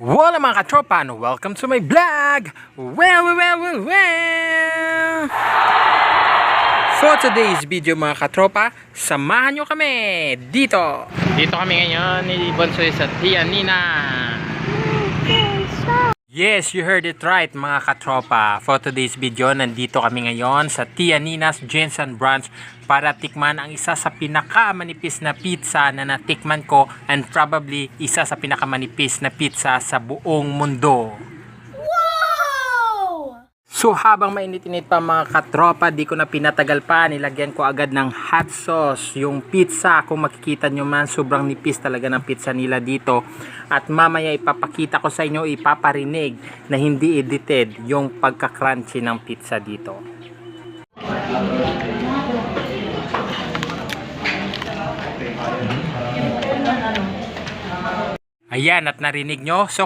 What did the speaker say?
Wala mga katropa, no? Welcome to my vlog! Well. For today's video mga katropa, samahan nyo kami dito! Dito kami ngayon ni Bonsoy sa Tia Nina. Yes, you heard it right mga katropa. For today's video, nandito kami ngayon sa Tia Nina's Jensen Branch para tikman ang isa sa pinakamanipis na pizza na natikman ko and probably isa sa pinakamanipis na pizza sa buong mundo. So habang mainit-init pa mga katropa, di ko na pinatagal pa, nilagyan ko agad ng hot sauce yung pizza. Kung makikita nyo man, sobrang nipis talaga ng pizza nila dito. At mamaya ipapakita ko sa inyo, ipaparinig na hindi edited yung pagka-crunchy ng pizza dito. Ayan, at narinig nyo. So